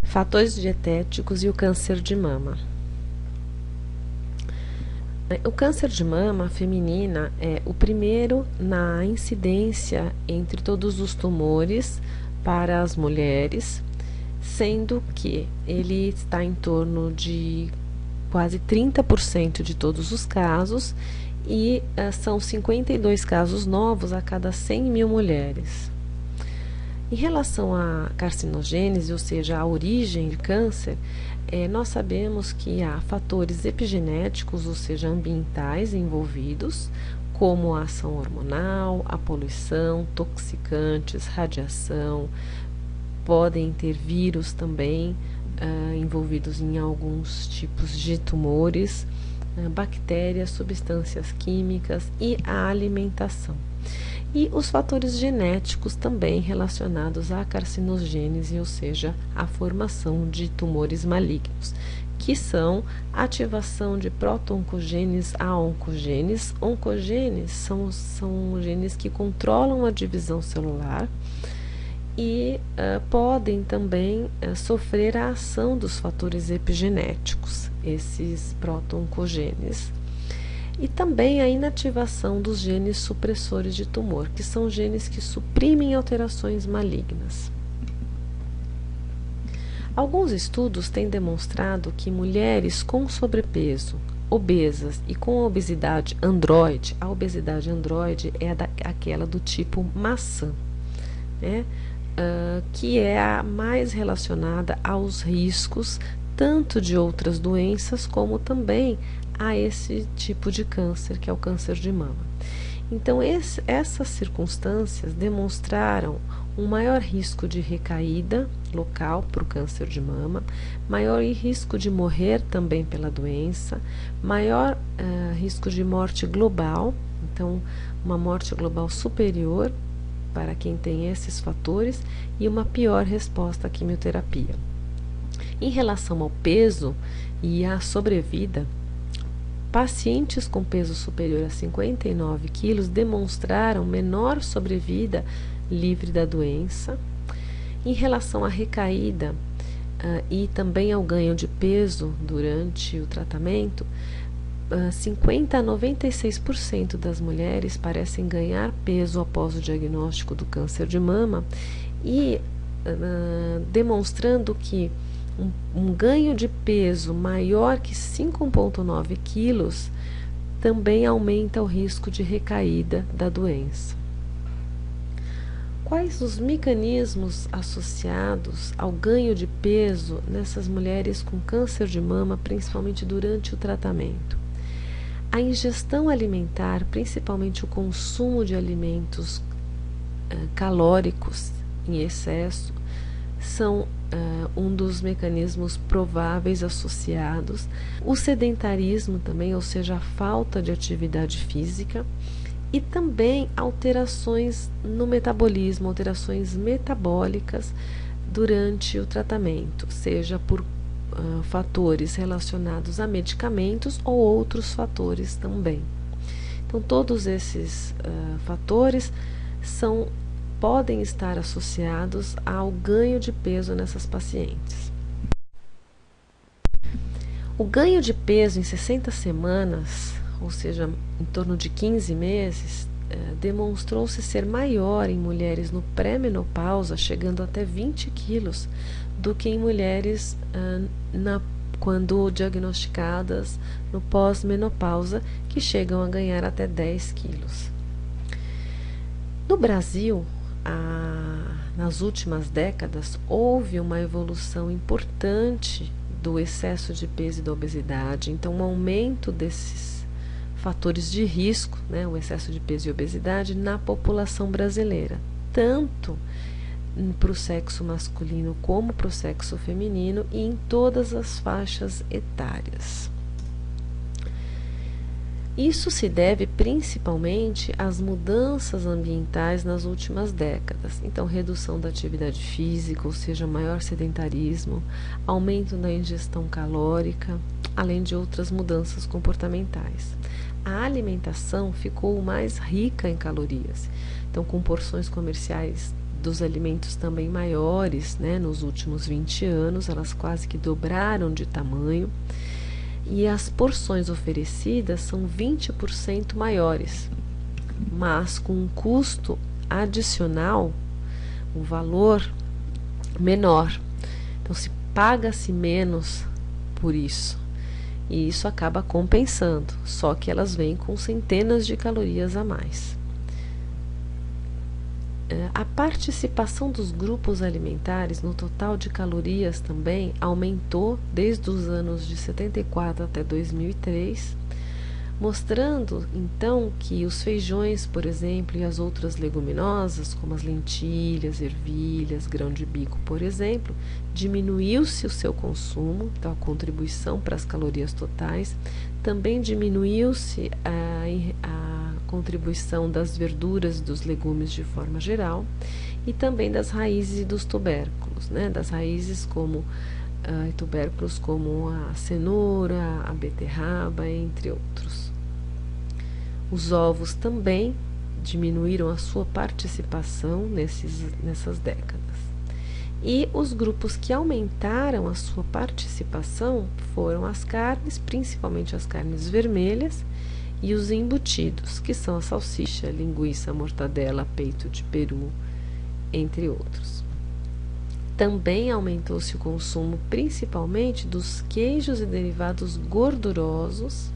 fatores dietéticos e o câncer de mama. O câncer de mama feminina é o primeiro na incidência entre todos os tumores para as mulheres, sendo que ele está em torno de quase 30% de todos os casos e são 52 casos novos a cada 100 mil mulheres. Em relação à carcinogênese, ou seja, a origem do câncer, nós sabemos que há fatores epigenéticos, ou seja, ambientais envolvidos, como a ação hormonal, a poluição, toxicantes, radiação, podem ter vírus também envolvidos em alguns tipos de tumores, bactérias, substâncias químicas e a alimentação. E os fatores genéticos também relacionados à carcinogênese, ou seja, à formação de tumores malignos, que são ativação de proto-oncogenes a oncogenes. Oncogenes são genes que controlam a divisão celular e podem também sofrer a ação dos fatores epigenéticos, esses proto-oncogenes. E também a inativação dos genes supressores de tumor, que são genes que suprimem alterações malignas. Alguns estudos têm demonstrado que mulheres com sobrepeso, obesas e com obesidade androide, a obesidade androide é aquela do tipo maçã, né? Que é a mais relacionada aos riscos tanto de outras doenças como também a esse tipo de câncer, que é o câncer de mama. Então, essas circunstâncias demonstraram um maior risco de recaída local para o câncer de mama, maior risco de morrer também pela doença, maior risco de morte global, então, uma morte global superior para quem tem esses fatores e uma pior resposta à quimioterapia. Em relação ao peso e à sobrevida, pacientes com peso superior a 59 quilos demonstraram menor sobrevida livre da doença. Em relação à recaída e também ao ganho de peso durante o tratamento, 50 a 96% das mulheres parecem ganhar peso após o diagnóstico do câncer de mama e demonstrando que um ganho de peso maior que 5,9 quilos também aumenta o risco de recaída da doença. Quais os mecanismos associados ao ganho de peso nessas mulheres com câncer de mama, principalmente durante o tratamento? A ingestão alimentar, principalmente o consumo de alimentos calóricos em excesso, são um dos mecanismos prováveis associados. O sedentarismo também, ou seja, a falta de atividade física, e também alterações no metabolismo, alterações metabólicas durante o tratamento, seja por fatores relacionados a medicamentos ou outros fatores também. Então, todos esses fatores podem estar associados ao ganho de peso nessas pacientes. O ganho de peso em 60 semanas, ou seja, em torno de 15 meses, demonstrou-se ser maior em mulheres no pré-menopausa, chegando até 20 quilos, do que em mulheres quando diagnosticadas no pós-menopausa, que chegam a ganhar até 10 quilos. No Brasil, nas últimas décadas, houve uma evolução importante do excesso de peso e da obesidade, então um aumento desses fatores de risco, né, o excesso de peso e obesidade na população brasileira, tanto para o sexo masculino como para o sexo feminino e em todas as faixas etárias. Isso se deve principalmente às mudanças ambientais nas últimas décadas. Então, redução da atividade física, ou seja, maior sedentarismo, aumento da ingestão calórica, além de outras mudanças comportamentais. A alimentação ficou mais rica em calorias, então com porções comerciais dos alimentos também maiores, né? Nos últimos 20 anos, elas quase que dobraram de tamanho. E as porções oferecidas são 20% maiores, mas com um custo adicional, um valor menor. Então, se paga-se menos por isso. E isso acaba compensando, só que elas vêm com centenas de calorias a mais. A participação dos grupos alimentares no total de calorias também aumentou desde os anos de 74 até 2003, mostrando então que os feijões, por exemplo, e as outras leguminosas, como as lentilhas, ervilhas, grão de bico, por exemplo, diminuiu-se o seu consumo, então a contribuição para as calorias totais, também diminuiu-se a contribuição das verduras e dos legumes de forma geral, e também das raízes e dos tubérculos, né? Das raízes como tubérculos como a cenoura, a beterraba, entre outros. Os ovos também diminuíram a sua participação nessas décadas. E os grupos que aumentaram a sua participação foram as carnes, principalmente as carnes vermelhas, e os embutidos, que são a salsicha, linguiça, mortadela, peito de peru, entre outros. Também aumentou-se o consumo principalmente dos queijos e derivados gordurosos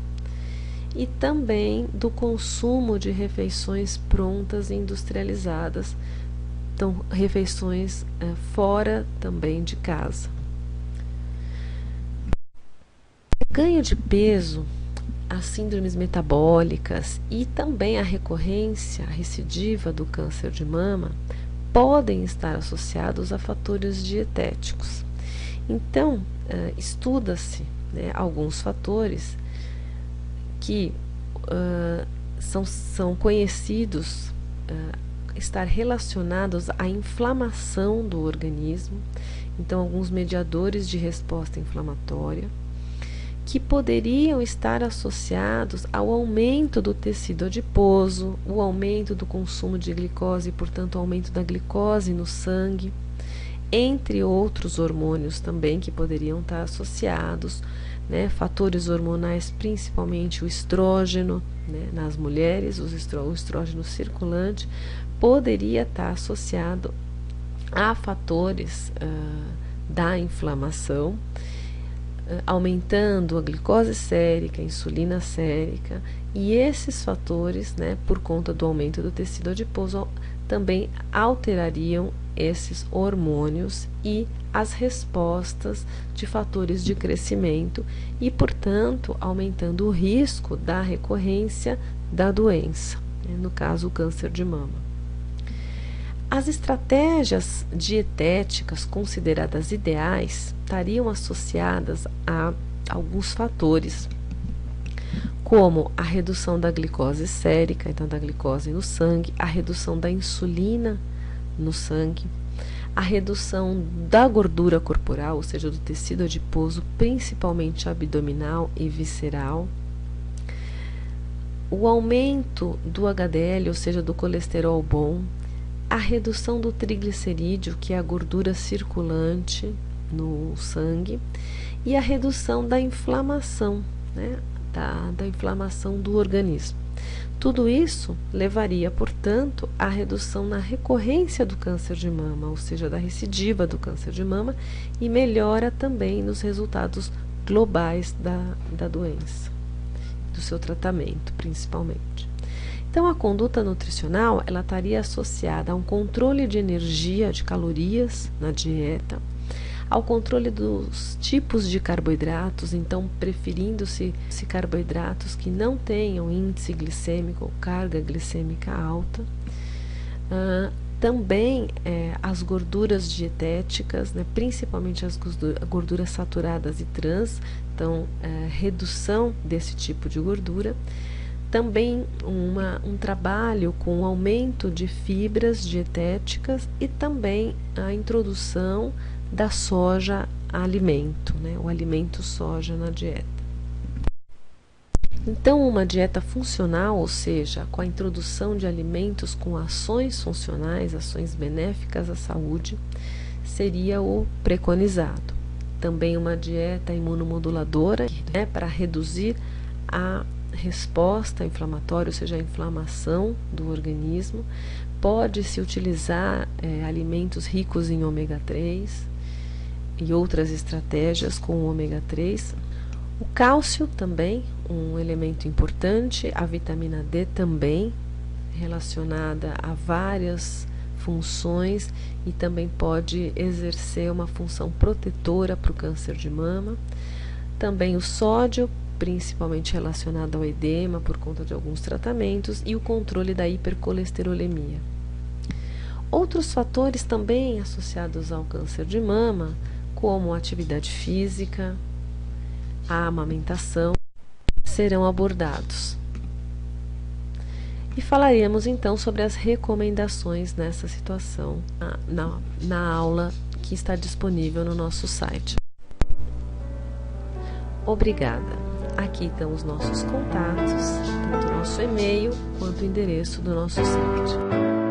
e também do consumo de refeições prontas e industrializadas, então refeições fora também de casa. O ganho de peso, as síndromes metabólicas e também a recorrência, a recidiva do câncer de mama podem estar associados a fatores dietéticos. Então, estuda-se, né, alguns fatores que são conhecidos estar relacionados à inflamação do organismo, então alguns mediadores de resposta inflamatória, que poderiam estar associados ao aumento do tecido adiposo, o aumento do consumo de glicose e, portanto, o aumento da glicose no sangue, entre outros hormônios também que poderiam estar associados, né, fatores hormonais, principalmente o estrógeno, né, nas mulheres, o estrógeno circulante, poderia estar associado a fatores da inflamação, aumentando a glicose sérica, a insulina sérica, e esses fatores, né, por conta do aumento do tecido adiposo, também alterariam esses hormônios e as respostas de fatores de crescimento e, portanto, aumentando o risco da recorrência da doença, né, no caso o câncer de mama. As estratégias dietéticas consideradas ideais estariam associadas a alguns fatores, como a redução da glicose sérica, então da glicose no sangue, a redução da insulina no sangue, a redução da gordura corporal, ou seja, do tecido adiposo, principalmente abdominal e visceral, o aumento do HDL, ou seja, do colesterol bom, a redução do triglicerídeo, que é a gordura circulante no sangue, e a redução da inflamação, né, da inflamação do organismo. Tudo isso levaria, portanto, à redução na recorrência do câncer de mama, ou seja, da recidiva do câncer de mama, e melhora também nos resultados globais da doença, do seu tratamento, principalmente. Então, a conduta nutricional, ela estaria associada a um controle de energia, de calorias na dieta, ao controle dos tipos de carboidratos, então preferindo-se carboidratos que não tenham índice glicêmico ou carga glicêmica alta. Também as gorduras dietéticas, né, principalmente as gorduras saturadas e trans, então redução desse tipo de gordura. Também um trabalho com o aumento de fibras dietéticas e também a introdução da soja alimento, né, o alimento soja na dieta. Então, uma dieta funcional, ou seja, com a introdução de alimentos com ações funcionais, ações benéficas à saúde, seria o preconizado. Também uma dieta imunomoduladora, para reduzir a resposta inflamatória, ou seja, a inflamação do organismo. Pode-se utilizar alimentos ricos em ômega 3 e outras estratégias com o ômega 3. O cálcio também, um elemento importante, a vitamina D também, relacionada a várias funções e também pode exercer uma função protetora para o câncer de mama. Também o sódio, principalmente relacionado ao edema por conta de alguns tratamentos, e o controle da hipercolesterolemia. Outros fatores também associados ao câncer de mama, como a atividade física, a amamentação, serão abordados. E falaremos então sobre as recomendações nessa situação na aula que está disponível no nosso site. Obrigada. Aqui estão os nossos contatos, tanto o nosso e-mail quanto o endereço do nosso site.